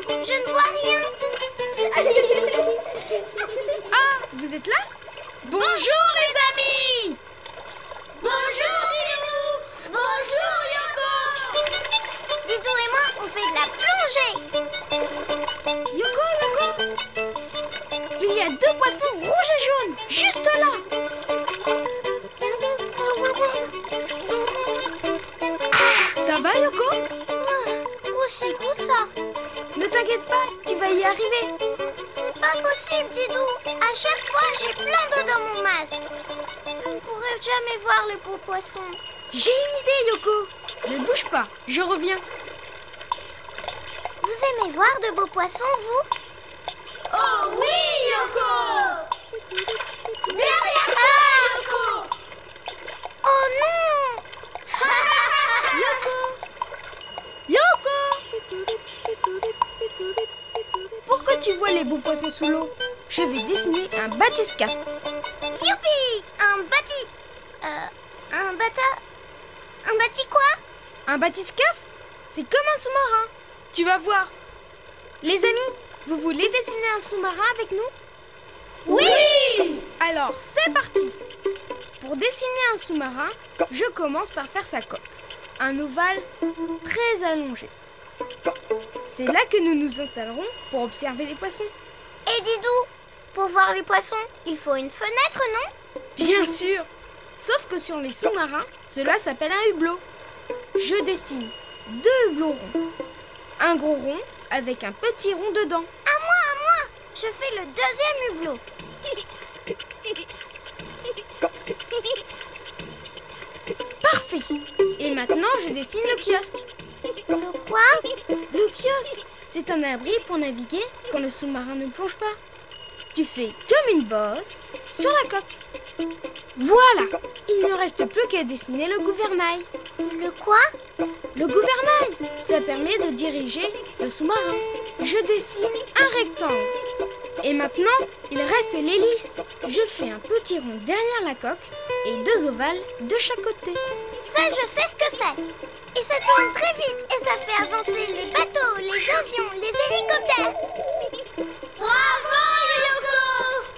Je ne vois rien. Ah, vous êtes là? Bonjour les amis! Bonjour Didou. Bonjour Yoko. Didou et moi, on fait de la plongée. Yoko, il y a 2 poissons rouges et jaunes, juste là. Ça va Yoko? Coup-ci, coup-ça. Ne t'inquiète pas, tu vas y arriver. C'est pas possible, Didou. À chaque fois, j'ai plein d'eau dans mon masque. On ne pourrait jamais voir les beaux poissons. J'ai une idée Yoko. Ne bouge pas, je reviens. Vous aimez voir de beaux poissons, vous? Oh oui, Yoko! Derrière toi, Yoko! Oh non! Yoko! Pour que tu vois les beaux poissons sous l'eau, je vais dessiner un bathyscaphe. Youpi! Un bâti... un bâti quoi? Un bathyscaphe, c'est comme un sous-marin. Tu vas voir. Les amis, vous voulez dessiner un sous-marin avec nous? Oui! Alors, c'est parti. Pour dessiner un sous-marin, je commence par faire sa coque. Un ovale très allongé. C'est là que nous nous installerons pour observer les poissons. Et Didou, pour voir les poissons, il faut une fenêtre, non? Bien sûr. Sauf que sur les sous-marins, cela s'appelle un hublot. Je dessine 2 hublots ronds. Un gros rond avec un petit rond dedans. À moi! Je fais le 2e hublot. Parfait. Et maintenant, je dessine le kiosque. Le quoi? Le kiosque, c'est un abri pour naviguer quand le sous-marin ne plonge pas. Tu fais comme une bosse sur la coque. Voilà. Il ne reste plus qu'à dessiner le gouvernail. Le quoi? Le gouvernail, ça permet de diriger le sous-marin. Je dessine un rectangle. Et maintenant, il reste l'hélice. Je fais un petit rond derrière la coque et 2 ovales de chaque côté. Ça, je sais ce que c'est. Et ça tourne très vite et ça fait avancer les bateaux, les avions, les hélicoptères. Bravo, Yoko!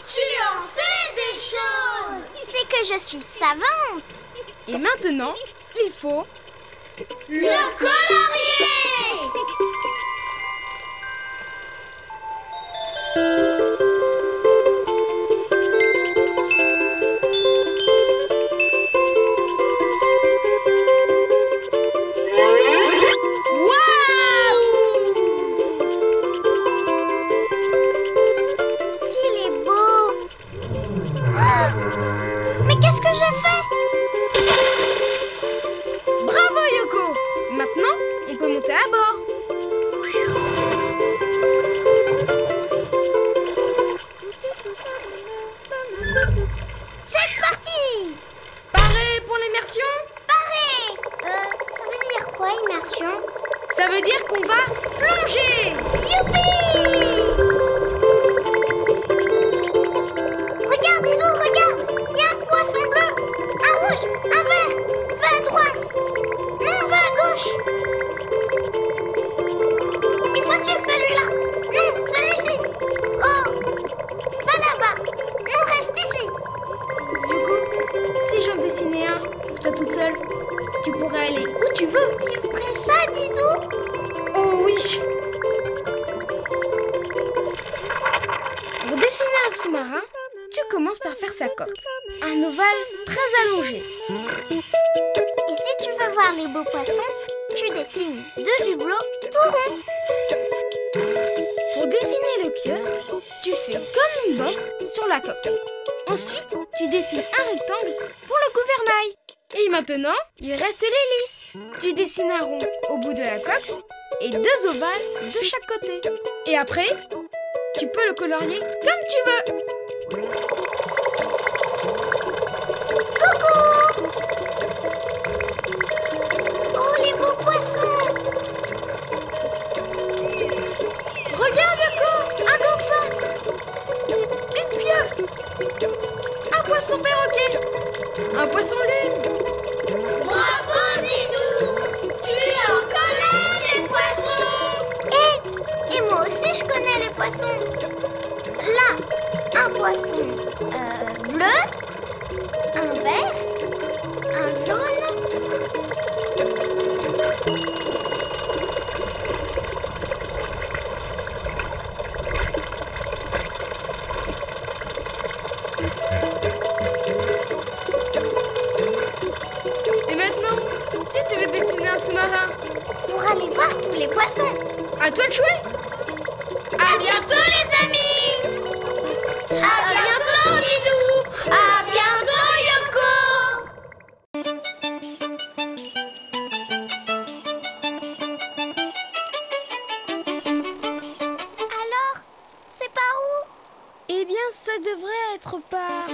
Tu en sais des choses! C'est que je suis savante. Et maintenant, il faut... Le colorier! Qu'est-ce que j'ai fait? Bravo Yoko! Maintenant, on peut monter à bord. C'est parti! Paré pour l'immersion? Paré! Ça veut dire quoi, immersion? Ça veut dire qu'on va plonger! Youpi! Regarde, Didou, regarde! Il y a un poisson bleu, un rouge, un vert. Va à droite. Non, va à gauche. Il faut suivre celui-là. Non, celui-ci. Oh, va là-bas. Non, reste ici. Yoko, si j'en dessinais un pour toi toute seule, tu pourrais aller où tu veux. Tu ferais ça, Didou? Oh oui! Pour dessiner un sous-marin, tu commences par faire sa coque. Un ovale très allongé. Et si tu veux voir les beaux poissons, tu dessines 2 hublots tout ronds. Pour dessiner le kiosque, tu fais comme une bosse sur la coque. Ensuite, tu dessines un rectangle pour le gouvernail. Et maintenant, il reste l'hélice. Tu dessines un rond au bout de la coque et 2 ovales de chaque côté. Et après, tu peux le colorier comme tu veux. Coucou! Oh, les beaux poissons! Regarde, Yoko, un dauphin, une pieuvre, un poisson perroquet, un poisson lune. Bravo, Didou! Tu en connais des poissons! Et moi aussi, je connais les poissons. Là, un poisson bleu, un vert, un jaune. Et maintenant, si tu veux dessiner un sous-marin, Pour aller voir tous les poissons. à toi de jouer. À bientôt les amis. À bientôt Didou. À bientôt Yoko. Alors, c'est par où? Eh bien, ça devrait être par...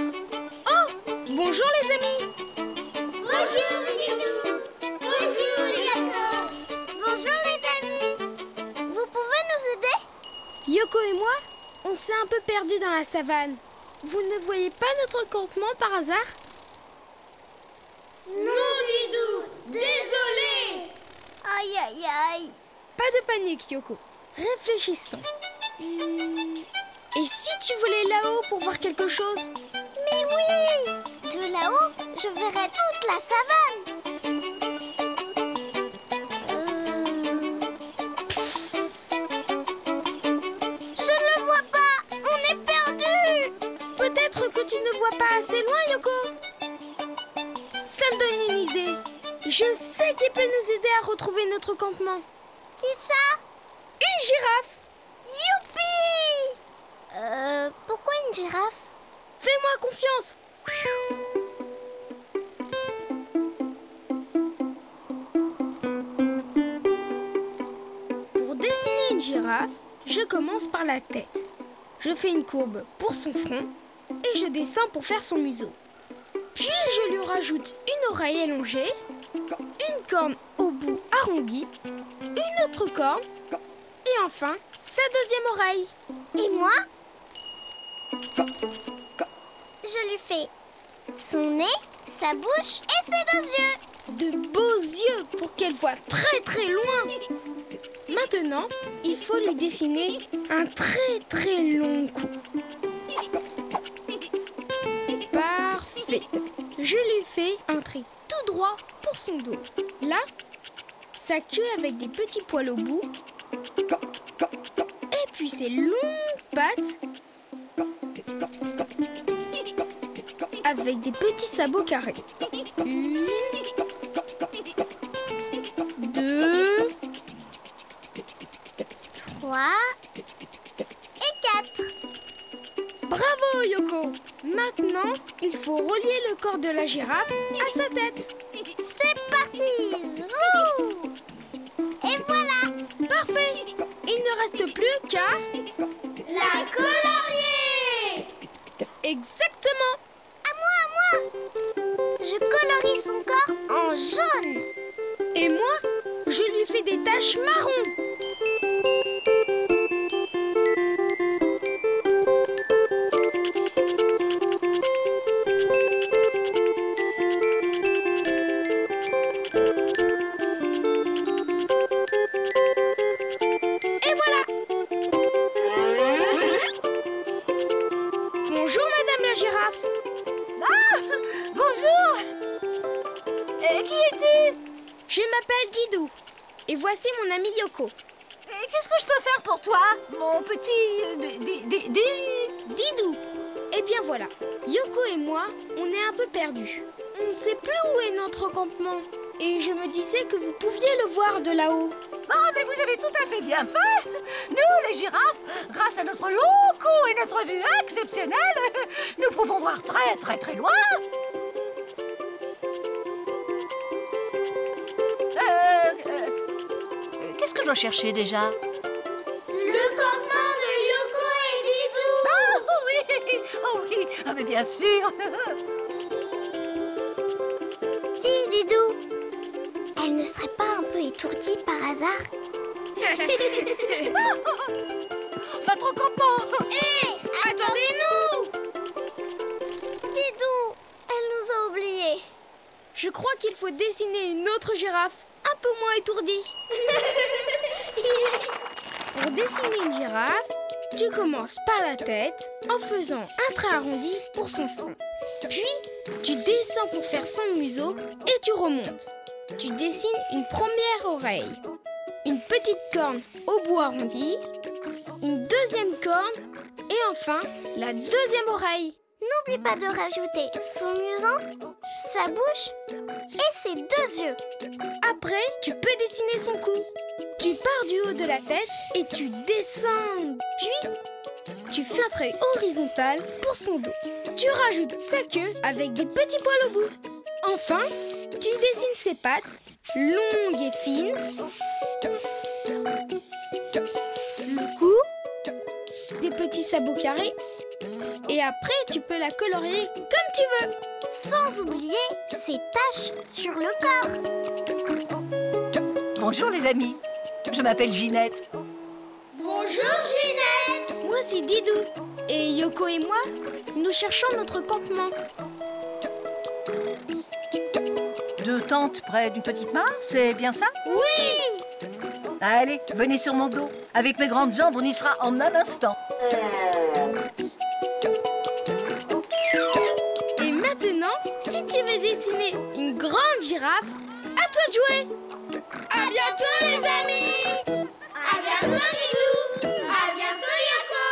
Oh! Bonjour les amis! Bonjour Didou. Bonjour Yoko. Bonjour les amis. Vous pouvez nous aider? Yoko et moi, on s'est un peu perdus dans la savane. Vous ne voyez pas notre campement par hasard? Non Didou. Désolé. Aïe aïe aïe. Pas de panique, Yoko. Réfléchissons. Et si tu volais là-haut pour voir quelque chose? Mais oui. De là-haut, je verrai toute la savane. Je ne le vois pas. On est perdu. Peut-être que tu ne vois pas assez loin, Yoko. Ça me donne une idée. Je sais qui peut nous aider à retrouver notre campement. Qui ça? Une girafe! Youpi! Pourquoi une girafe? Fais-moi confiance. Pour dessiner une girafe, je commence par la tête. Je fais une courbe pour son front et je descends pour faire son museau. Puis je lui rajoute une oreille allongée, une corne au bout arrondie, une autre corne et enfin sa deuxième oreille. Et moi? Je lui fais son nez, sa bouche et ses 2 yeux. De beaux yeux pour qu'elle voie très très loin. Maintenant, il faut lui dessiner un très très long cou. Parfait. Je lui fais un trait tout droit pour son dos. Là, sa queue avec des petits poils au bout. Et puis ses longues pattes avec des petits sabots carrés. 1, 2, 3 et 4. bravo Yoko! Maintenant, il faut relier le corps de la girafe à sa tête. C'est parti! Zou! Et voilà! Parfait! Il ne reste plus qu'à... La colorier! Exactement! À moi! Je colorie son corps en jaune. Et moi, je lui fais des taches marron. Et voilà! Bonjour, Madame la girafe. Ah! Bonjour! Et qui es-tu? Je m'appelle Didou. Et voici mon ami Yoko. Et qu'est-ce que je peux faire pour toi, mon petit... Didou. Eh bien voilà, Yoko et moi, on est un peu perdus. On ne sait plus où est notre campement. Et je me disais que vous pouviez le voir de là-haut. Ah, mais vous avez tout à fait bien fait! Nous, les girafes, grâce à notre long cou et notre vue exceptionnelle, nous pouvons voir très très très loin! Qu'est-ce que je dois chercher déjà? Le campement de Yoko et Didou. Oh oui, ah, mais bien sûr! Dis Didou, elle ne serait pas un peu étourdie par hasard? Votre campement! Hé, attendez-nous! Didou, elle nous a oubliés. Je crois qu'il faut dessiner une autre girafe, un peu moins étourdie. Pour Pour dessiner une girafe, tu commences par la tête en faisant un trait arrondi pour son front. Puis, tu descends pour faire son museau et tu remontes. Tu dessines une première oreille, une petite corne au bout arrondi, une deuxième corne et enfin la deuxième oreille. N'oublie pas de rajouter son museau, sa bouche et ses 2 yeux. Après, tu peux dessiner son cou. Tu pars du haut de la tête et tu descends. Puis, tu fais un trait horizontal pour son dos. Tu rajoutes sa queue avec des petits poils au bout. Enfin, tu dessines ses pattes, longues et fines. Le cou, des petits sabots carrés. Et après, tu peux la colorier comme tu veux. Sans oublier ses taches sur le corps. Bonjour les amis, je m'appelle Ginette. Bonjour Ginette. Moi, c'est Didou. Et Yoko et moi, nous cherchons notre campement. 2 tentes près d'une petite mare, c'est bien ça? Oui. Allez, venez sur mon dos. Avec mes grandes jambes, on y sera en un instant. Et maintenant, si tu veux dessiner une grande girafe, à toi de jouer. À bientôt les amis. À bientôt Didou. À bientôt Yoko.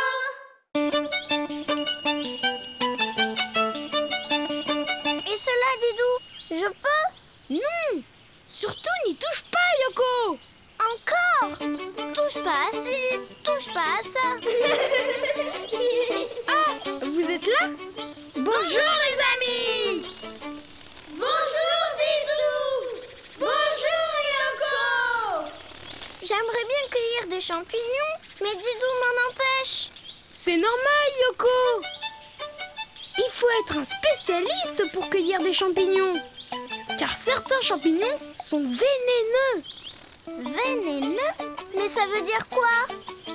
Et cela Didou, je peux? Non, surtout n'y touche pas Yoko. Encore? Touche pas à ci, touche pas à ça. Ah, vous êtes là? Bonjour les amis. Bonjour Didou. Bonjour Yoko. J'aimerais bien cueillir des champignons, mais Didou m'en empêche. C'est normal Yoko. Il faut être un spécialiste pour cueillir des champignons. Car certains champignons sont vénéneux. Vénéneux? Mais ça veut dire quoi?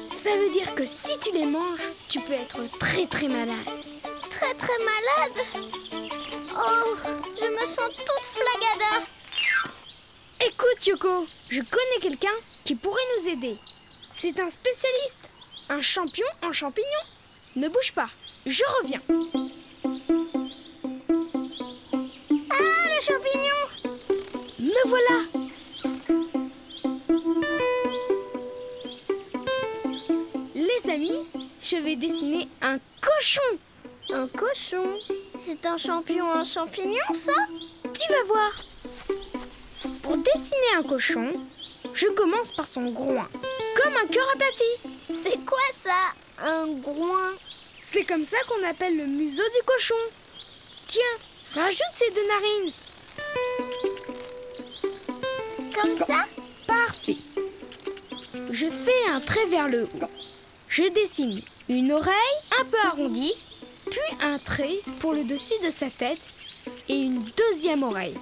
Ça veut dire que si tu les manges, tu peux être très très malade. Très très malade? Oh, je me sens toute flagada. Écoute Yoko, je connais quelqu'un qui pourrait nous aider. C'est un spécialiste, un champion en champignons. Ne bouge pas, je reviens. Ah, le champignon! Me voilà. Les amis, je vais dessiner un cochon. Un cochon? C'est un champignon en champignon, ça? Tu vas voir. Pour dessiner un cochon, je commence par son groin, comme un cœur aplati. C'est quoi ça, un groin? C'est comme ça qu'on appelle le museau du cochon. Tiens, rajoute ces 2 narines. Comme ça? Parfait. Je fais un trait vers le haut. Je dessine une oreille un peu arrondie, puis un trait pour le dessus de sa tête et une deuxième oreille.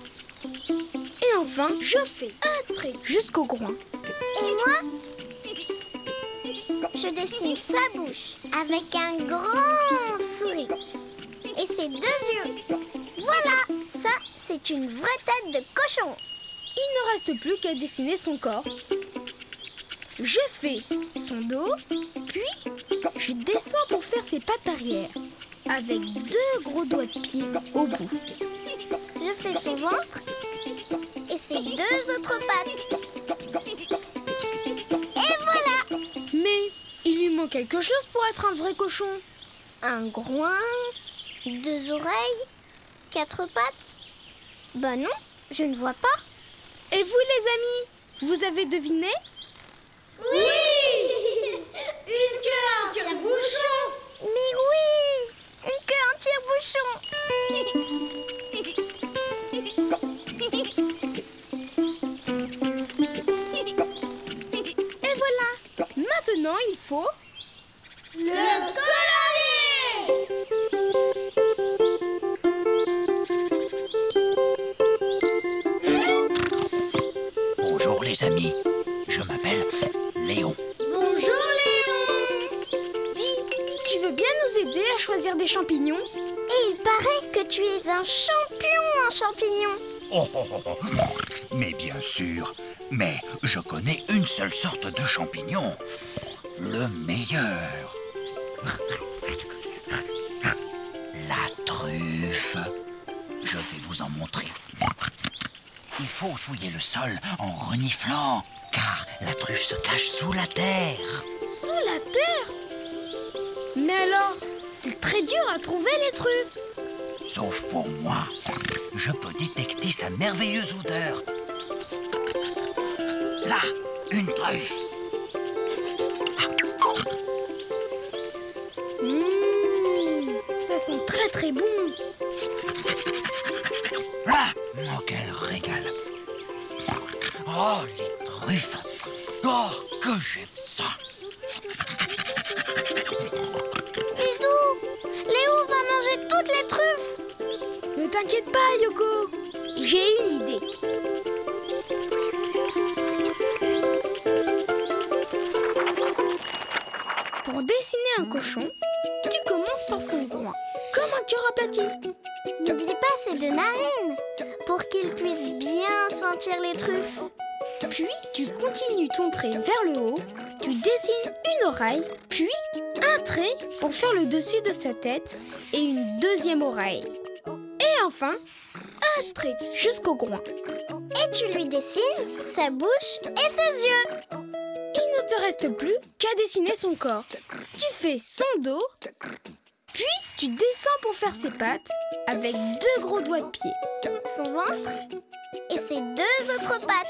Et enfin, je fais un trait jusqu'au groin. Et moi? Je dessine sa bouche avec un grand sourire. Et ses 2 yeux. Voilà, ça, c'est une vraie tête de cochon. Il ne reste plus qu'à dessiner son corps. Je fais son dos, puis je descends pour faire ses pattes arrière, avec 2 gros doigts de pied au bout. Je fais son ventre et ses 2 autres pattes. Et voilà! Mais il lui manque quelque chose pour être un vrai cochon. Un groin, 2 oreilles, 4 pattes. Bah non, je ne vois pas. Et vous les amis, vous avez deviné? Oui! Une queue en tire-bouchon! Mais oui! Une queue en tire-bouchon! Et voilà! Maintenant, il faut... Le colorier! Bonjour les amis, je m'appelle Léon. Bonjour Léon! Dis, tu veux bien nous aider à choisir des champignons? Et il paraît que tu es un champion en champignons. Oh, mais bien sûr, mais je connais une seule sorte de champignon. le meilleur. La truffe. Je vais vous en montrer. Il faut fouiller le sol en reniflant, car la truffe se cache sous la terre. Sous la terre? Mais alors, c'est très dur à trouver les truffes. Sauf pour moi, je peux détecter sa merveilleuse odeur. Là, une truffe. Ça sent très très bon. Là, oh, quel régal. Oh, les truffes. Oh, que j'aime ça. Didou, Léo va manger toutes les truffes. Ne t'inquiète pas, Yoko. J'ai une idée. Pour dessiner un cochon, tu commences par son groin, comme un cœur aplati. N'oublie pas ses deux narines, pour qu'il puisse bien sentir les truffes. Puis, tu continues ton trait vers le haut, tu dessines une oreille, puis un trait pour faire le dessus de sa tête et une deuxième oreille. Et enfin, un trait jusqu'au groin. Et tu lui dessines sa bouche et ses yeux. Il ne te reste plus qu'à dessiner son corps. Tu fais son dos, puis tu descends pour faire ses pattes avec deux gros doigts de pied. Son ventre et ses deux autres pattes.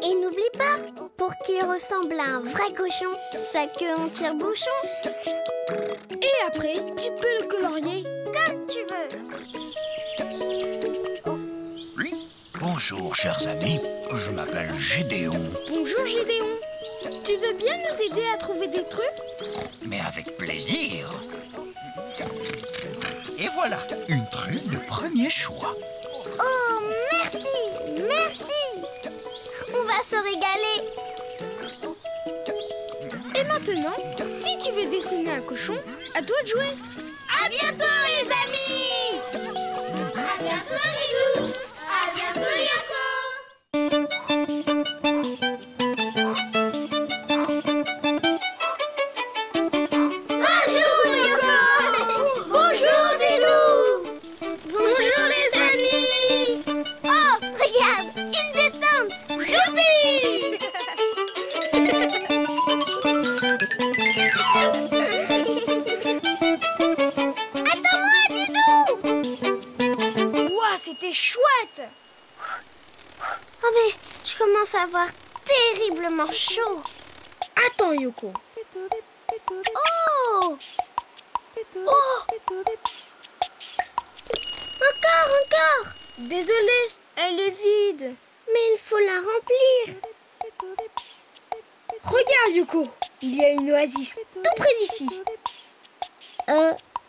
Et n'oublie pas, pour qu'il ressemble à un vrai cochon, sa queue en tire-bouchon. Et après, tu peux le colorier Comme tu veux. Bonjour, chers amis. Je m'appelle Gédéon. Bonjour Gédéon. Tu veux bien nous aider à trouver des trucs? Mais avec plaisir. Et voilà, une truffe de premier choix. Oh, merci, merci. On va se régaler. Et maintenant, si tu veux dessiner un cochon, à toi de jouer. À bientôt, les amis. À bientôt, Didou. À bientôt, Yoko. Bonjour, Yoko. Bonjour, Didou. Bonjour, les amis. Oh, regarde, une descente. Youpi. Attends-moi, Didou. Ouah, c'était chouette. Oh mais je commence à avoir terriblement chaud. Attends Yoko. Oh. Oh. Encore. Désolée, elle est vide. Mais il faut la remplir. Regarde Yoko, il y a une oasis tout près d'ici.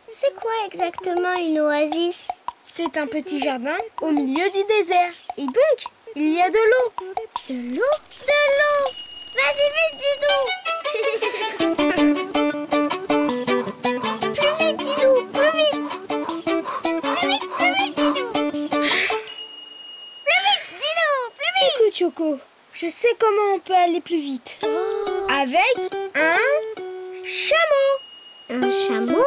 C'est quoi exactement une oasis? C'est un petit jardin au milieu du désert. Et donc, il y a de l'eau. De l'eau? De l'eau. Vas-y vite, Didou. Plus vite, Didou, plus vite. Plus vite, Didou. Plus vite, Didou, plus vite. Écoute Yoko, je sais comment on peut aller plus vite. Avec un chameau. Un chameau?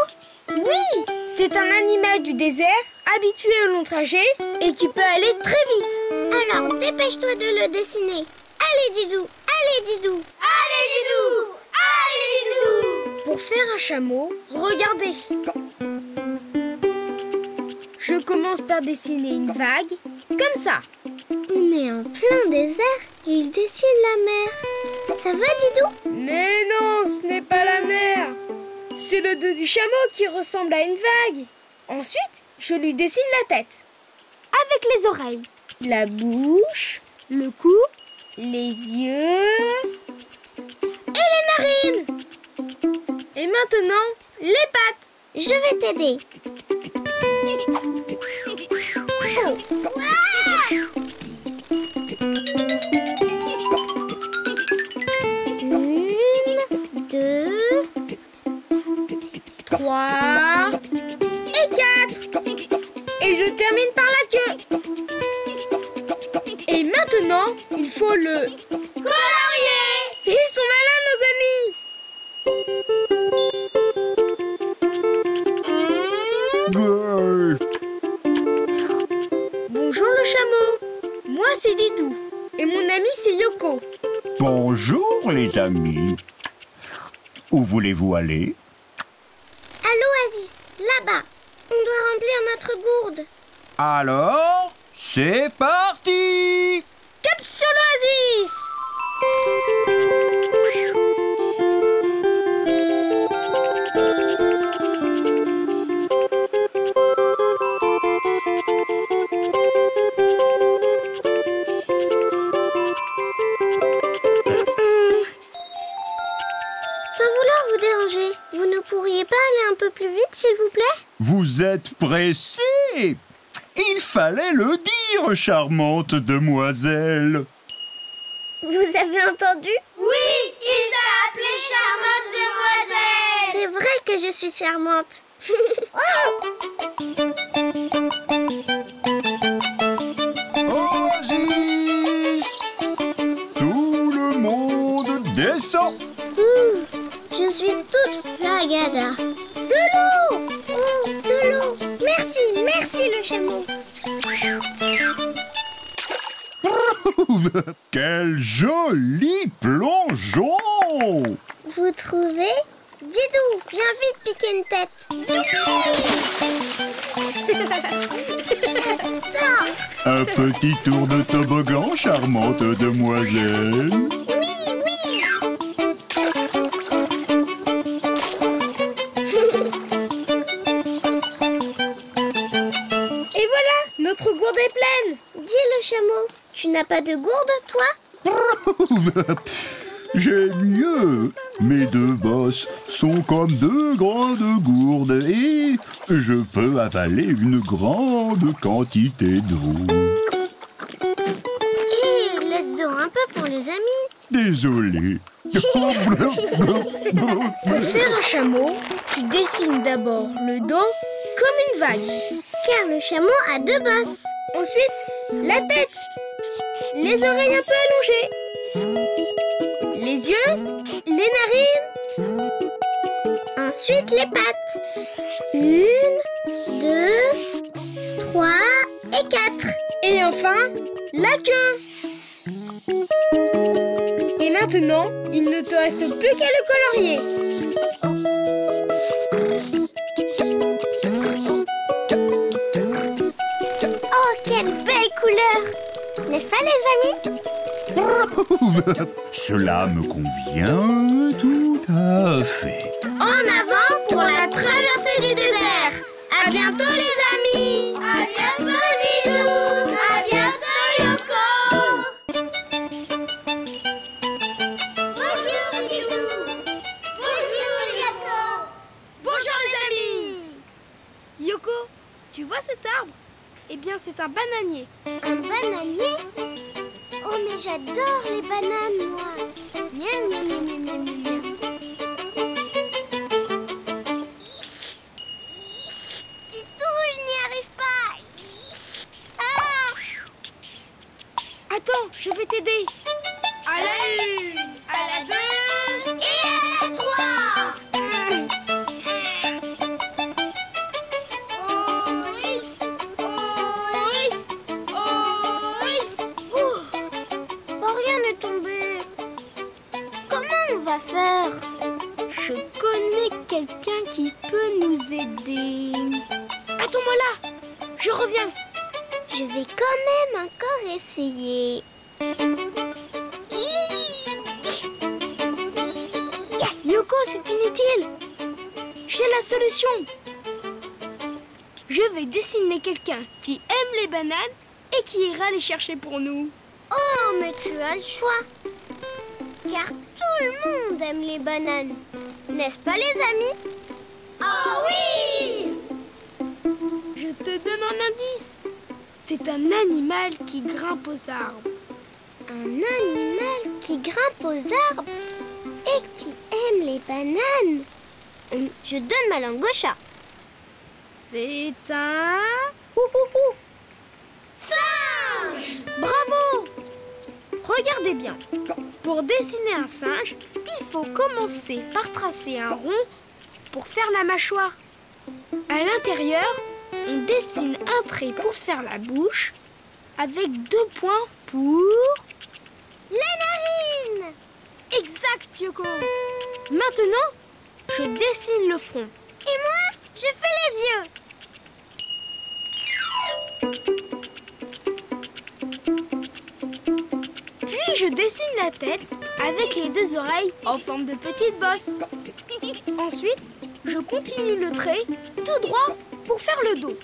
Oui, c'est un animal du désert habitué au long trajet et qui peut aller très vite. Alors, dépêche-toi de le dessiner. Allez, Didou. Allez, Didou. Allez, Didou. Allez, Didou. Pour faire un chameau, regardez. Je commence par dessiner une vague, comme ça. On est en plein désert et il dessine la mer. Ça va, Didou? Mais non, ce n'est pas la mer. C'est le dos du chameau qui ressemble à une vague. Ensuite, je lui dessine la tête. Avec les oreilles, la bouche, le cou, les yeux et les narines. Et maintenant, les pattes. Je vais t'aider. Oh. Une, deux, 3 et 4. Et je termine par la queue. Et maintenant, il faut le colorier. Ils sont malins. Bonjour les amis. Où voulez-vous aller? À l'oasis, là-bas. On doit remplir notre gourde. Alors, c'est parti! Cap sur l'oasis! Sans vouloir vous déranger, vous ne pourriez pas aller un peu plus vite, s'il vous plaît? Vous êtes pressés? Il fallait le dire, charmante demoiselle. Vous avez entendu? Oui, il t'a appelé charmante demoiselle! C'est vrai que je suis charmante. Oasis! Tout le monde descend. Ouh, je suis toute flagada. De l'eau! Oh, de l'eau! Merci, merci le chameau. Quel joli plongeon! Vous trouvez? Didou, viens vite piquer une tête. J'adore! Un petit tour de toboggan, charmante demoiselle. Oui, oui! Et voilà, notre gourde est pleine! Dis le chameau, tu n'as pas de gourde, toi? J'ai mieux. Mes deux bosses sont comme deux grandes gourdes et je peux avaler une grande quantité d'eau. Et laisse-en un peu pour les amis. Désolé. Pour faire un chameau, tu dessines d'abord le dos comme une vague. Car le chameau a deux bosses. Ensuite, la tête. Les oreilles un peu allongées. Les yeux, les narines. Ensuite, les pattes. 1, 2, 3 et 4. Et enfin, la queue. Et maintenant, il ne te reste plus qu'à le colorier. Oh, quelle belle couleur! N'est-ce pas, les amis? Cela me convient tout à fait. En avant pour la traversée du désert. À bientôt, les amis. À bientôt, Didou. À bientôt, Yoko. Bonjour, Didou. Bonjour, Yoko. Bonjour, les amis. Yoko, tu vois cet arbre? Eh bien, c'est un bananier. Un bananier? Oh, mais j'adore les bananes, moi. Miam, miam, miam, miam, miam, miam. Didou, je n'y arrive pas. Ah! Attends, je vais t'aider. À la 1, à la 2 et à la 3. Oris, Oris, Oris. Oh, rien n'est tombé. Comment on va faire? Je connais quelqu'un qui peut nous aider. Attends-moi là, je reviens. Je vais quand même encore essayer. Yoko, c'est inutile. J'ai la solution. Je vais dessiner quelqu'un qui aime les bananes et qui ira les chercher pour nous. Oh, mais tu as le choix. Car tout le monde aime les bananes. N'est-ce pas, les amis? Oh oui! Je te donne un indice. C'est un animal qui grimpe aux arbres. Un animal qui grimpe aux arbres et qui aime les bananes. Je donne ma langue au chat. C'est un... Singe! Bravo! Regardez bien. Pour dessiner un singe, il faut commencer par tracer un rond pour faire la mâchoire. À l'intérieur, on dessine un trait pour faire la bouche avec 2 points pour... Les narines! Exact, Yoko. Maintenant, je dessine le front. Et moi, je fais les yeux. Puis je dessine la tête avec les deux oreilles en forme de petite bosse. Ensuite, je continue le trait tout droit pour faire le dos.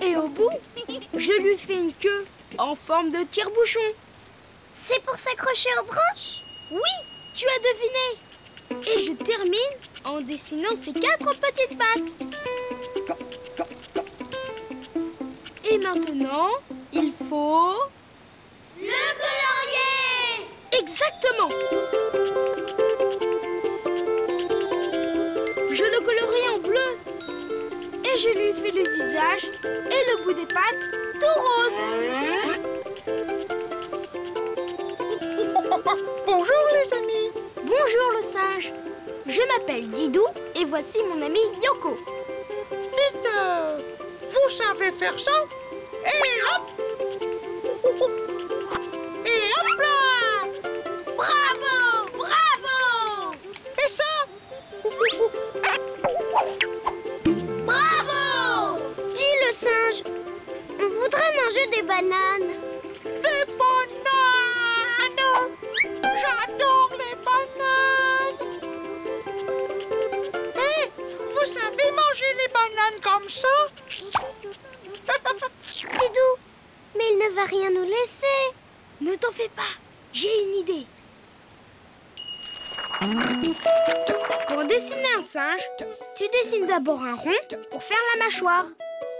Et au bout, je lui fais une queue en forme de tire-bouchon. C'est pour s'accrocher aux branches? Oui, tu as deviné. Et je termine en dessinant ses 4 petites pattes. Et maintenant, il faut... Le colorier! Exactement! Je le colorie en bleu. Et je lui fais le visage et le bout des pattes tout rose. Bonjour les amis. Bonjour le singe. Je m'appelle Didou et voici mon ami Yoko. Dites, vous savez faire ça? Et hop! Et hop là! Bravo! Bravo! Et ça? Bravo! Dis le singe, on voudrait manger des bananes. Des bananes! J'adore les bananes! Eh, vous savez manger les bananes comme ça? Didou, mais il ne va rien nous laisser. Ne t'en fais pas, j'ai une idée. Pour dessiner un singe, tu dessines d'abord un rond pour faire la mâchoire.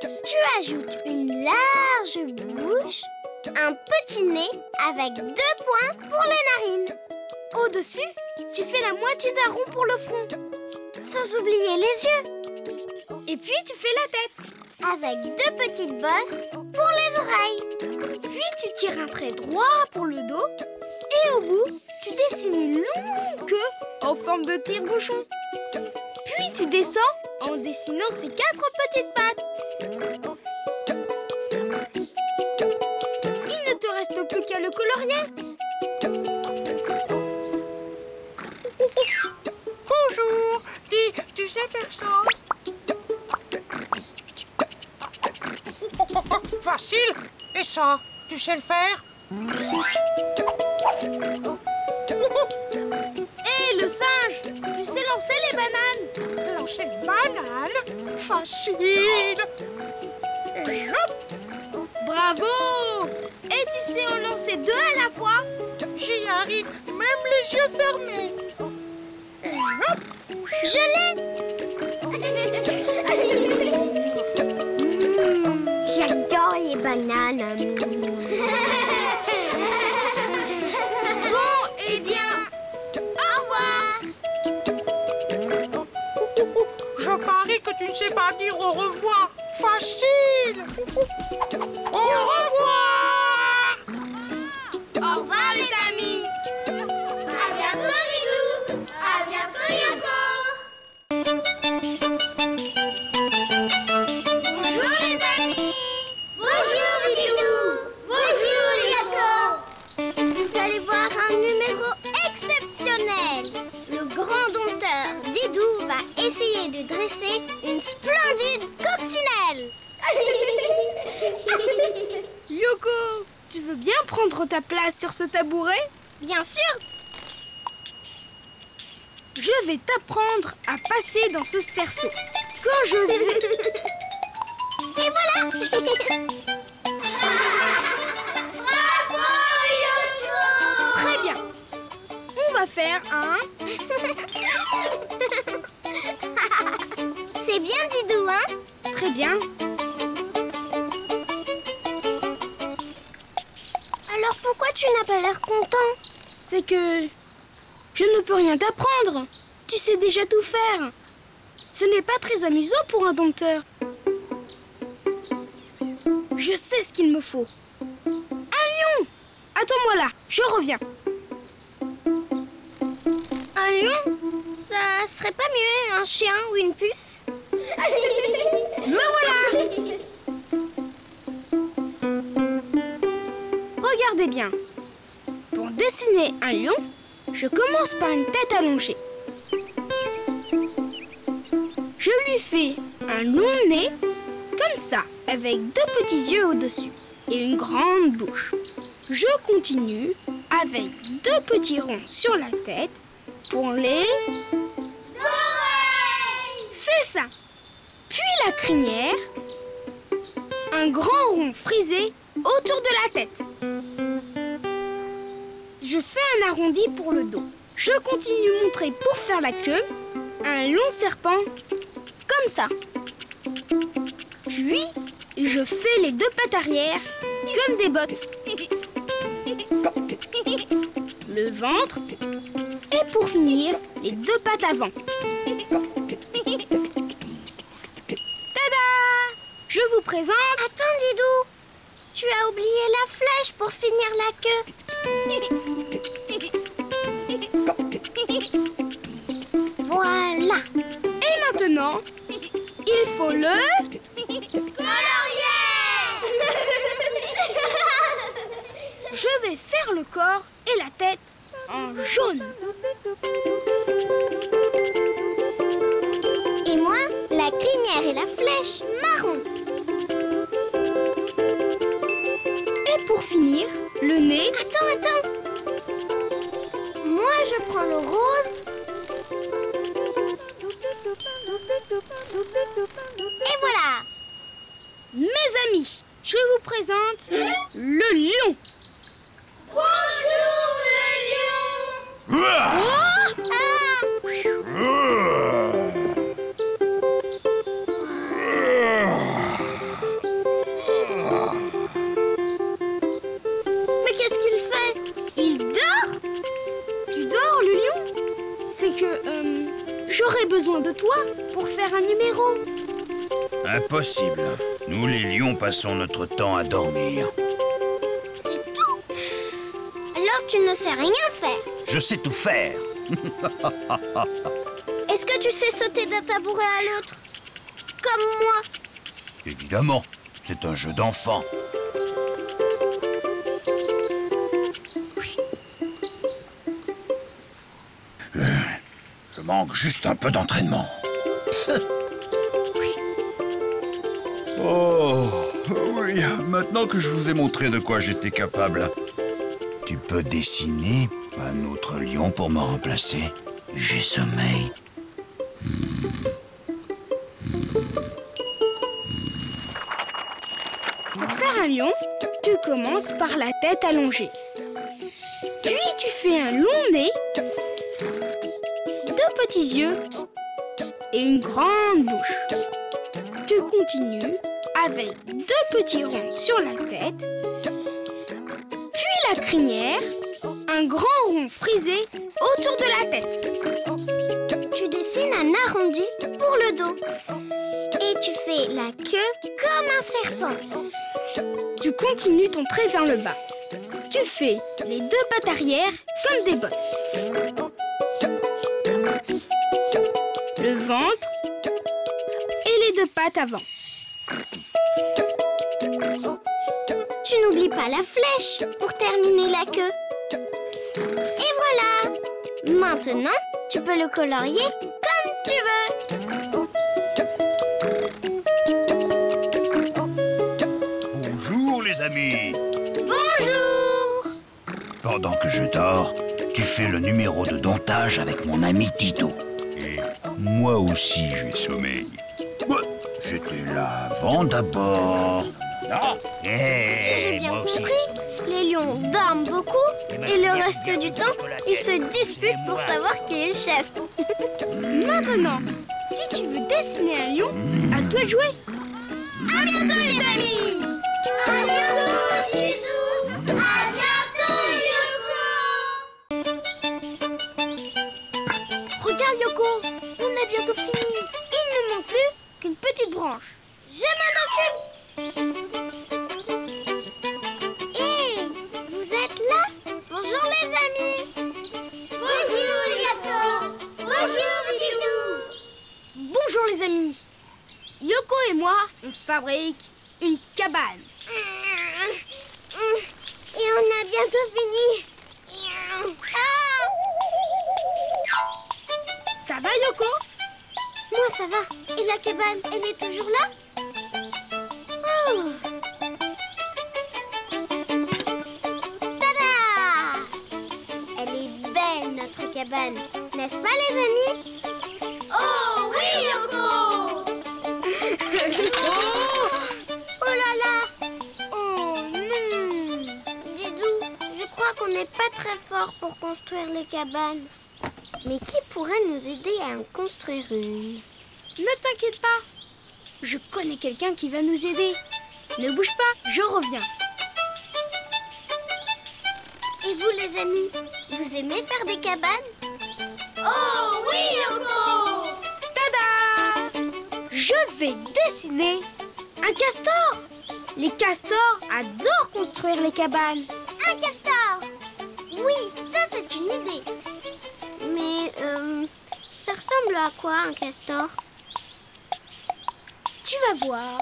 Tu ajoutes une large bouche, un petit nez avec 2 points pour les narines. Au-dessus, tu fais la moitié d'un rond pour le front. Sans oublier les yeux, Et puis tu fais la tête. avec 2 petites bosses pour les oreilles. Puis tu tires un trait droit pour le dos. Et au bout, tu dessines une longue queue en forme de tire-bouchon. Puis tu descends en dessinant ces 4 petites pattes. Il ne te reste plus qu'à le colorier. Bonjour. Dis, tu sais faire ça? Facile. Et ça, tu sais le faire? Hé, le singe, tu sais lancer les bananes? Lancer une banane? Facile. Et hop, Bravo! Et tu sais en lancer 2 à la fois? j'y arrive, même les yeux fermés. Et hop, Je l'ai. J'adore les bananes. Bon, eh bien, Au revoir. je parie que tu ne sais pas dire au revoir. Facile. Au revoir. au revoir les amis! À bientôt, Didou. À bientôt, Yoko. Bonjour, les amis. Bonjour, Didou. Bonjour, Yoko. Vous allez voir un numéro exceptionnel. Le grand dompteur Didou va essayer de dresser une splendide coccinelle. Yoko, tu veux bien prendre ta place sur ce tabouret? Bien sûr. Je vais t'apprendre à passer dans ce cerceau. Quand je vais... Et voilà. Bravo, Yoko. Très bien. On va faire un... C'est bien, Didou, hein? Très bien. Alors pourquoi tu n'as pas l'air content? C'est que... je ne peux rien t'apprendre. Tu sais déjà tout faire. Ce n'est pas très amusant pour un dompteur. Je sais ce qu'il me faut. Un lion! Attends-moi là, je reviens. Un lion? Ça serait pas mieux un chien ou une puce? Me voilà! Regardez bien. Pour dessiner un lion, Je commence par une tête allongée. Je lui fais un long nez, comme ça, avec 2 petits yeux au-dessus et une grande bouche. Je continue avec 2 petits ronds sur la tête pour les... Oreilles! C'est ça! Puis la crinière, un grand rond frisé autour de la tête. Je fais un arrondi pour le dos. Je continue de montrer pour faire la queue un long serpent, comme ça. Puis, je fais les 2 pattes arrière comme des bottes. Le ventre. Et pour finir, les 2 pattes avant. Tada! Je vous présente... Attends, Didou. Tu as oublié la flèche pour finir la queue. Voilà. Et maintenant, il faut le... Colorier! Je vais faire le corps et la tête en jaune. Et moi, la crinière et la flèche marron. Et pour finir, le nez... Attends. Moi, je prends le rose. Et voilà. Mes amis, je vous présente le lion. Bonjour, le lion. Mais qu'est-ce qu'il fait? Il dort? Tu dors, le lion? C'est que j'aurais besoin de toi pour faire un numéro. Impossible. Nous, les lions, passons notre temps à dormir. C'est tout. Alors tu ne sais rien faire. Je sais tout faire. Est-ce que tu sais sauter d'un tabouret à l'autre? Comme moi. Évidemment, c'est un jeu d'enfant. Je manque juste un peu d'entraînement. Oh, oui, maintenant que je vous ai montré de quoi j'étais capable. Tu peux dessiner un autre lion pour me remplacer? J'ai sommeil. Pour faire un lion, tu commences par la tête allongée. Puis tu fais un long nez, 2 petits yeux et une grande bouche. Tu continues avec 2 petits ronds sur la tête, puis la crinière, un grand rond frisé autour de la tête. Tu dessines un arrondi pour le dos. Et tu fais la queue comme un serpent. Tu continues ton trait vers le bas. Tu fais les 2 pattes arrière comme des bottes. Le ventre et les 2 pattes avant. Tu n'oublies pas la flèche pour terminer la queue. Et voilà. Maintenant, tu peux le colorier comme tu veux. Bonjour les amis. Bonjour. Pendant que je dors, tu fais le numéro de domptage avec mon ami Tito. Et moi aussi j'ai sommeil. J'étais là avant d'abord. Ah, Si j'ai bien compris, les lions dorment beaucoup et le reste du temps, ils se disputent pour savoir qui est le chef. Maintenant, si tu veux dessiner un lion, à toi de jouer. À bientôt les amis. À bientôt Didou. À bientôt Yoko. Regarde Yoko, on a bientôt fini. Il ne manque plus qu'une petite branche. Je m'en occupe. Hé, vous êtes là? Bonjour les amis. Bonjour Yoko. Bonjour Didou. Bonjour les amis. Yoko et moi, on fabrique une cabane. Et on a bientôt fini. Ah! va, Yoko? Moi, ça va. Et la cabane, elle est toujours là? Oh. Tada! Elle est belle, notre cabane. N'est-ce pas, les amis? Oh oui, Yoko! Oh là là! Oh non! Didou, je crois qu'on n'est pas très fort pour construire les cabanes. Mais qui pourrait nous aider à en construire une? Ne t'inquiète pas. Je connais quelqu'un qui va nous aider. Ne bouge pas, je reviens. Et vous, les amis, vous aimez faire des cabanes? Oh oui, Yoko! Tada! Je vais dessiner un castor. Les castors adorent construire les cabanes. Un castor! Oui, ça c'est une idée. Mais ça ressemble à quoi, un castor? Tu vas voir.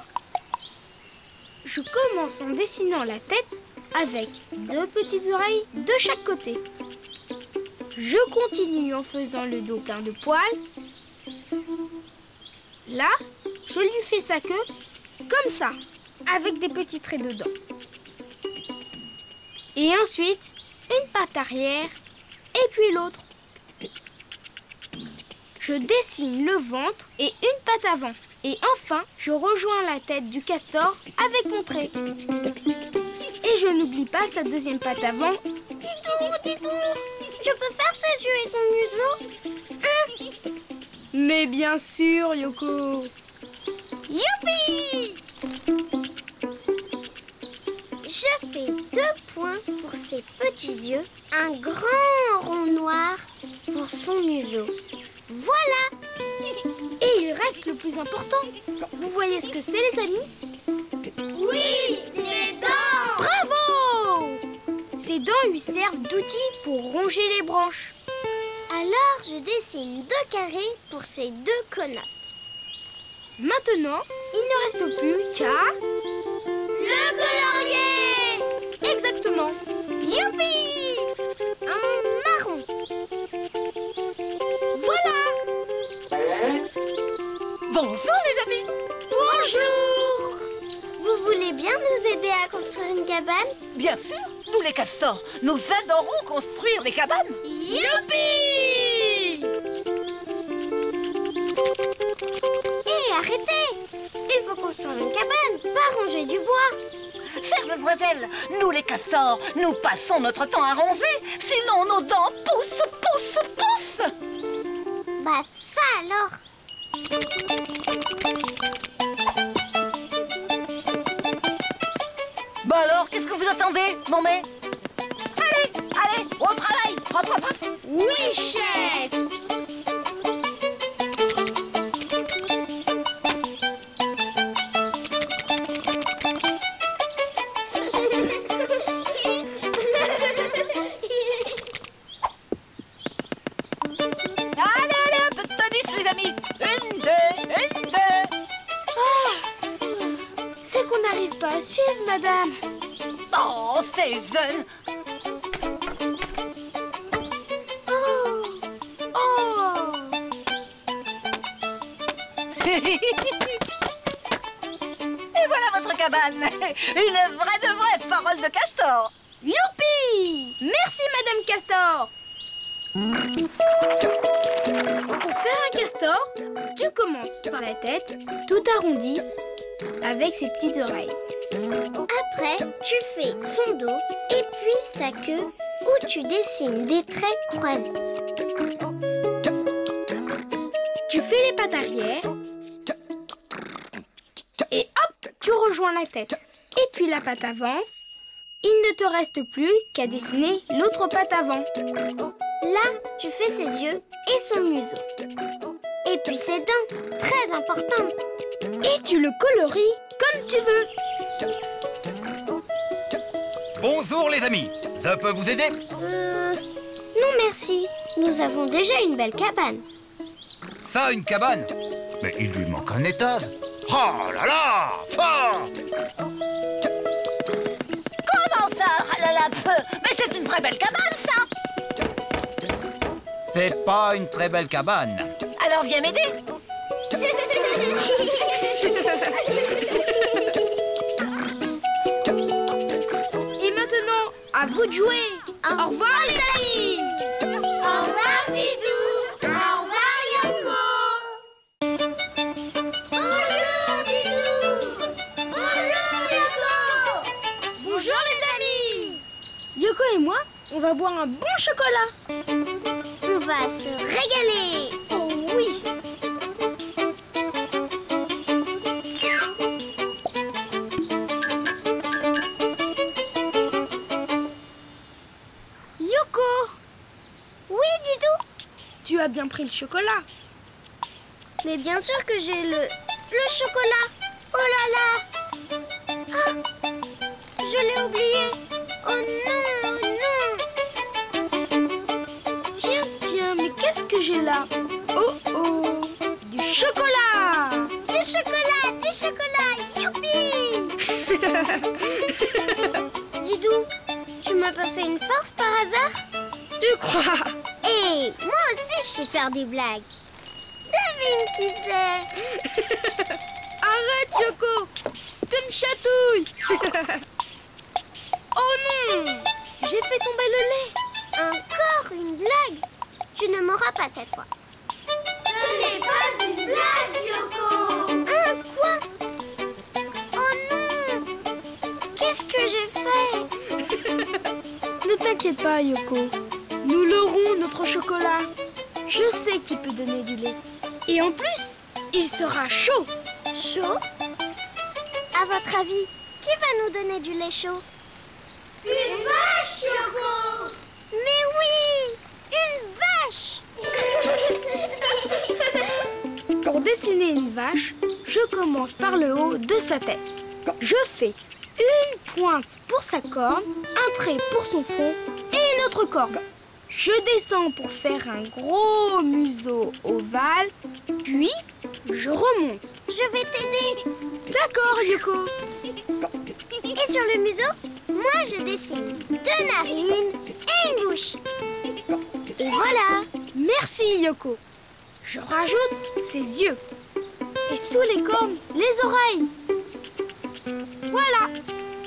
Je commence en dessinant la tête avec 2 petites oreilles de chaque côté. Je continue en faisant le dos plein de poils. Là, je lui fais sa queue comme ça, avec des petits traits dedans. Et ensuite, une patte arrière et puis l'autre. Je dessine le ventre et une patte avant. Et enfin, je rejoins la tête du castor avec mon trait. Et je n'oublie pas sa deuxième patte avant. Didou, je peux faire ses yeux et son museau? Mais bien sûr, Yoko. Youpi! Je fais 2 points pour ses petits yeux, un grand rond noir pour son museau. Voilà! Et il reste le plus important. Vous voyez ce que c'est, les amis? Oui, des dents! Bravo! Ces dents lui servent d'outils pour ronger les branches. Alors, je dessine 2 carrés pour ces 2 connards. Maintenant, il ne reste plus qu'à... Le colorier! Exactement. Youpi! Un marron. Voilà! Bonjour les amis. Bonjour! Vous voulez bien nous aider à construire une cabane? Bien sûr, nous les castors, nous adorons construire les cabanes. Youpi! Hé, arrêtez! Il faut construire une cabane, pas ranger du bois. Chère demoiselle, nous les castors, nous passons notre temps à ranger, sinon nos dents poussent. Bah ça alors! Bah alors, qu'est-ce que vous attendez? Non mais... Allez, au travail! Hop. Oui, chef! Allez, un peu de tennis les amis! Une, deux! C'est qu'on n'arrive pas à suivre, madame. Oh, ces jeunes! Oh! Et voilà votre cabane! Une vraie de vraie parole de castor! Youpi! Merci, Madame Castor. Pour faire un castor, tu commences par la tête, tout arrondie, avec ses petites oreilles. Après, tu fais son dos et puis sa queue où tu dessines des traits croisés. Tu fais les pattes arrière et hop, tu rejoins la tête. Et puis la patte avant. Il ne te reste plus qu'à dessiner l'autre patte avant. Là, tu fais ses yeux et son museau. Et puis ses dents, très importantes. Et tu le colories comme tu veux. Bonjour les amis, je peux vous aider? Non merci, nous avons déjà une belle cabane. Ça, une cabane? Mais il lui manque un étage. Oh là là, fort! Comment ça, ralala, mais c'est une très belle cabane, ça! C'est pas une très belle cabane. Alors viens m'aider. Et maintenant, à vous de jouer. Au revoir les amis. Au revoir, Didou. Au revoir, Yoko. Bonjour, Didou. Bonjour, Yoko. Bonjour les amis. Yoko et moi, on va boire un bon chocolat. On va se régaler. Oh oui. Yoko, Oui, Didou. tu as bien pris le chocolat. Mais bien sûr que j'ai le chocolat. Oh là là. Ah, je l'ai oublié. Oh non, oh non. Tiens, mais qu'est-ce que j'ai là? Oh oh, du chocolat. Du chocolat, youpi. Didou, tu m'as pas fait une farce par hasard? Tu crois? Et moi aussi, je sais faire des blagues. Devine qui c'est. Arrête Yoko, tu me chatouilles. Oh non, j'ai fait tomber le lait. Encore une blague? Tu ne m'auras pas cette fois. Ce n'est pas une blague, Yoko. Hein, quoi? Oh non. Qu'est-ce que j'ai fait? Ne t'inquiète pas Yoko, nous l'aurons notre chocolat. Je sais qu'il peut donner du lait. Et en plus, il sera chaud. Chaud? À votre avis, qui va nous donner du lait chaud? Une vache, Yoko! Mais oui! Une vache! Pour dessiner une vache, je commence par le haut de sa tête. Je fais une pointe pour sa corne, un trait pour son front et une autre corne. Je descends pour faire un gros museau ovale, puis je remonte. Je vais t'aider. D'accord, Yoko. Et sur le museau, moi je dessine 2 narines et une bouche. Et voilà. Merci, Yoko. Je rajoute ses yeux. Et sous les cornes, les oreilles. Voilà.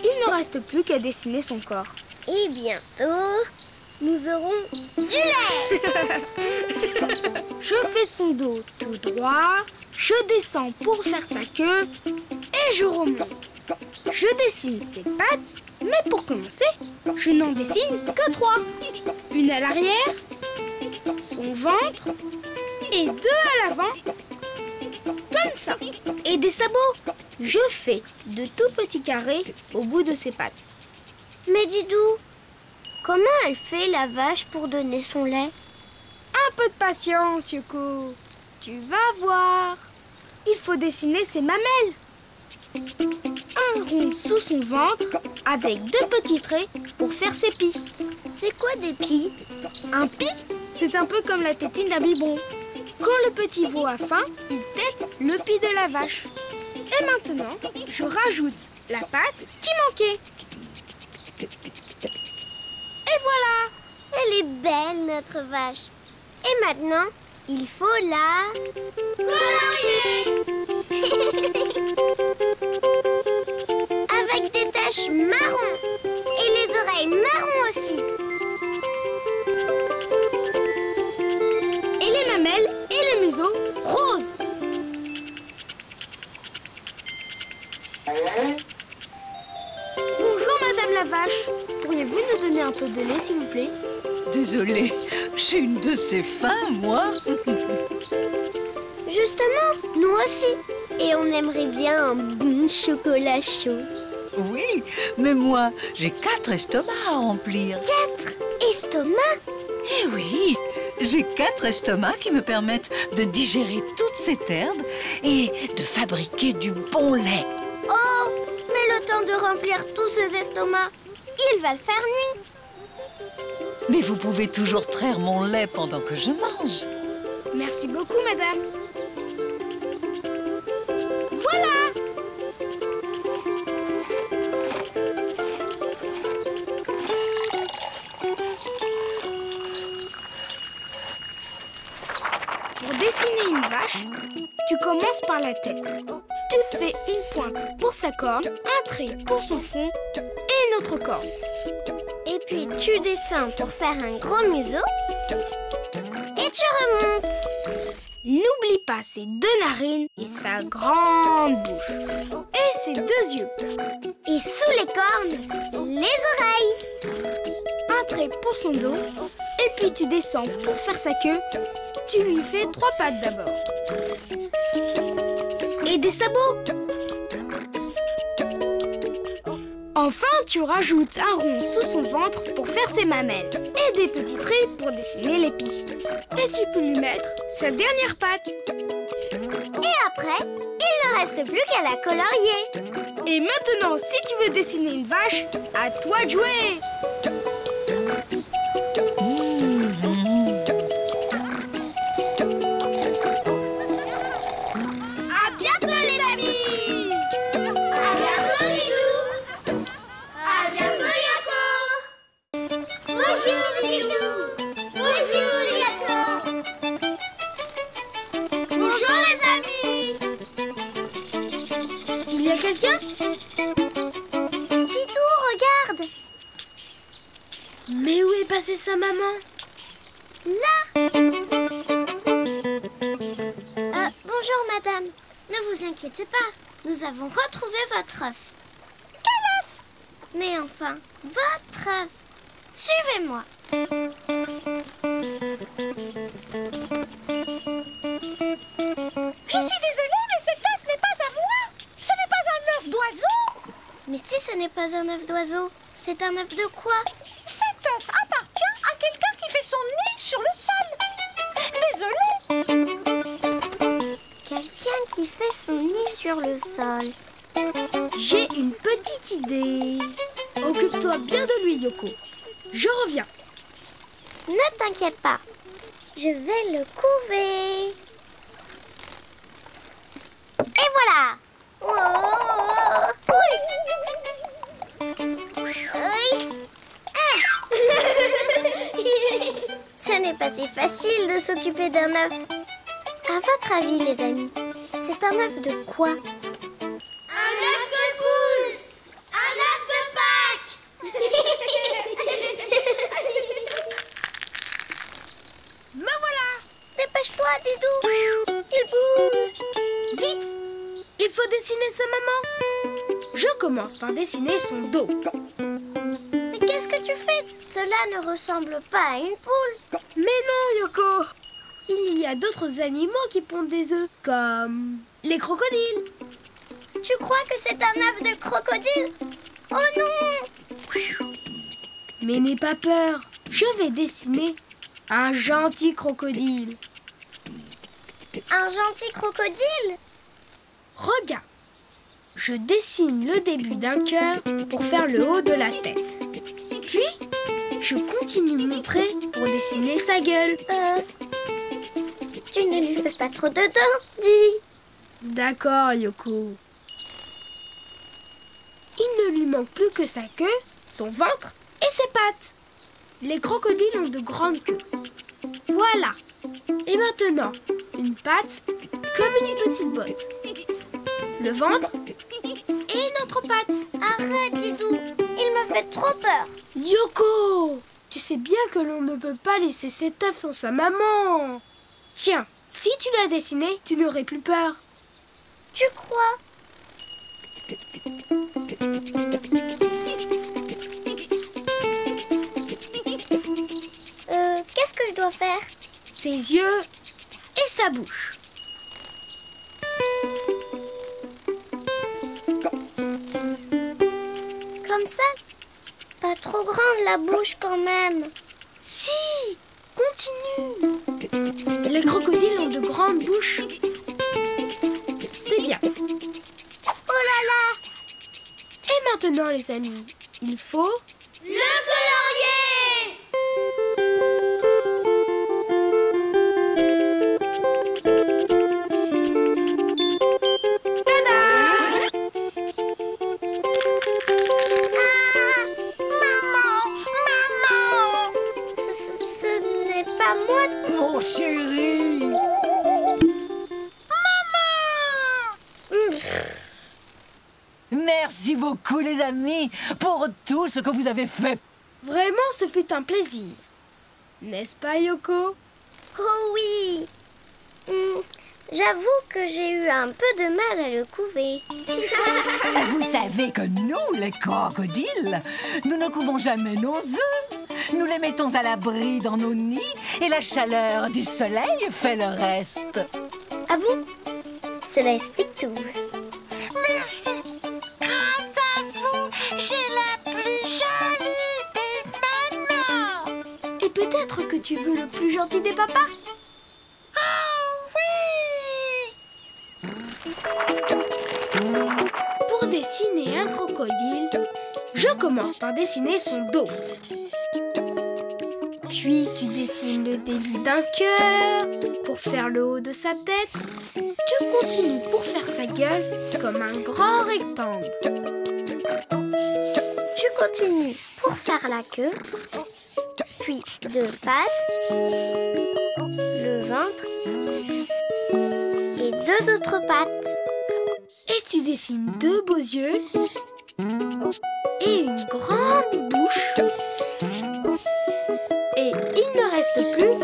Il ne reste plus qu'à dessiner son corps. Et bientôt, nous aurons du lait. Je fais son dos tout droit, je descends pour faire sa queue et je remonte. Je dessine ses pattes, mais pour commencer, je n'en dessine que 3. Une à l'arrière, son ventre et 2 à l'avant, comme ça. Et des sabots. Je fais de tout petits carrés au bout de ses pattes. Mais Didou, comment elle fait la vache pour donner son lait? Un peu de patience, Yoko. Tu vas voir. Il faut dessiner ses mamelles. Un rond sous son ventre avec 2 petits traits pour faire ses pieds. C'est quoi des pies? Un pie, c'est un peu comme la tétine d'un biberon. Quand le petit veau a faim, il tète le pie de la vache. Et maintenant, je rajoute la pâte qui manquait. Et voilà. Elle est belle, notre vache. Et maintenant, il faut la colorier. Avec des taches marron. Et les oreilles marron aussi. Et les mamelles et le museau rose. Bonjour Madame la vache. Pourriez-vous nous donner un peu de lait s'il vous plaît? Désolée, j'ai une de ces faim, moi. Justement, nous aussi. Et on aimerait bien un bon chocolat chaud. Oui, mais moi, j'ai 4 estomacs à remplir. 4 estomacs? Eh oui, j'ai 4 estomacs qui me permettent de digérer toute cette herbe et de fabriquer du bon lait. Oh, mais le temps de remplir tous ces estomacs, il va faire nuit. Mais vous pouvez toujours traire mon lait pendant que je mange. Merci beaucoup Madame. Voilà. Pour dessiner une vache, tu commences par la tête. Tu fais une pointe pour sa corne, un trait pour son front et une autre corne. Et puis tu descends pour faire un gros museau. Et tu remontes. N'oublie pas ses 2 narines et sa grande bouche. Et ses 2 yeux. Et sous les cornes, les oreilles. Un trait pour son dos. Et puis tu descends pour faire sa queue. Tu lui fais 3 pattes d'abord. Et des sabots. Enfin, tu rajoutes un rond sous son ventre pour faire ses mamelles. Et des petits traits pour dessiner l'épi. Et tu peux lui mettre sa dernière patte. Et après, il ne reste plus qu'à la colorier. Et maintenant, si tu veux dessiner une vache, à toi de jouer. À bientôt les amis. À bientôt Didou. À bientôt Yoko. Bonjour Didou. Bonjour Yoko. Bonjour les amis. Il y a quelqu'un? Didou, regarde. Mais où est passée sa maman? Là. Bonjour madame. Ne vous inquiétez pas. Nous avons retrouvé votre œuf. Quel œuf? Mais enfin, votre œuf. Suivez-moi. Je suis désolée, mais cet œuf n'est pas à moi. Ce n'est pas un œuf d'oiseau. Mais si ce n'est pas un œuf d'oiseau, c'est un œuf de quoi? Cet œuf appartient à quelqu'un qui fait son nid sur le sol. Désolée. Quelqu'un qui fait son nid sur le sol. J'ai une petite idée. Occupe-toi bien de lui, Yoko. Je reviens. Ne t'inquiète pas. Je vais le couver. Et voilà. Oh, oui. Oui. Ah. Ce n'est pas si facile de s'occuper d'un œuf. À votre avis, les amis, c'est un œuf de quoi? Un œuf de poule. Un œuf de Pâques. Me voilà. Dépêche-toi, Didou. Il bouge. Vite. Il faut dessiner sa maman. Je commence par dessiner son dos. Mais qu'est-ce que tu fais? Cela ne ressemble pas à une poule. Mais non, Yoko. Il y a d'autres animaux qui pondent des œufs, comme les crocodiles. Tu crois que c'est un œuf de crocodile? Oh non! Mais n'aie pas peur. Je vais dessiner un gentil crocodile. Un gentil crocodile? Regarde. Je dessine le début d'un cœur pour faire le haut de la tête. Puis, je continue mon trait pour dessiner sa gueule. Tu ne lui fais pas trop de dents, dis. D'accord, Yoko. Il ne lui manque plus que sa queue, son ventre et ses pattes. Les crocodiles ont de grandes queues. Voilà. Et maintenant, une patte comme une petite botte. Le ventre et une autre patte. Arrête, Didou. Il me fait trop peur. Yoko, tu sais bien que l'on ne peut pas laisser cet œuf sans sa maman. Tiens, si tu l'as dessiné, tu n'aurais plus peur. Tu crois? Qu'est-ce que je dois faire? Ses yeux et sa bouche. Comme ça? Pas trop grande la bouche quand même. Si, continue. Les crocodiles ont de grandes bouches. C'est bien. Oh là là! Et maintenant, les amis, il faut... Le colorier! Tada! Maman! Ce n'est pas moi. Mon chéri, beaucoup, les amis, pour tout ce que vous avez fait. Vraiment, ce fut un plaisir. N'est-ce pas, Yoko? Oh oui. J'avoue que j'ai eu un peu de mal à le couver. Vous savez que nous, les crocodiles, nous ne couvons jamais nos œufs. Nous les mettons à l'abri dans nos nids et la chaleur du soleil fait le reste. Ah bon? Cela explique tout. Merci. Grâce à vous, j'ai la plus jolie des mamans. Et peut-être que tu veux le plus gentil des papas? Oh oui. Pour dessiner un crocodile, je commence par dessiner son dos. Puis tu dessines le début d'un cœur pour faire le haut de sa tête. Tu continues pour faire sa gueule comme un grand rectangle. Tu continues pour faire la queue, puis deux pattes, le ventre et deux autres pattes. Et tu dessines deux beaux yeux et une grande bouche. Et il ne reste plus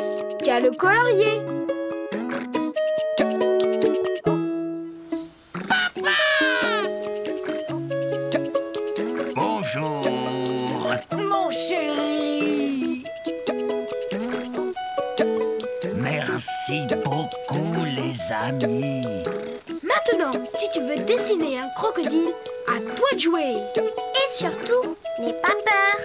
qu'à le colorier. Bonjour. Mon chéri. Merci beaucoup, les amis. Maintenant, si tu veux dessiner un crocodile, à toi de jouer. Et surtout, n'aie pas peur.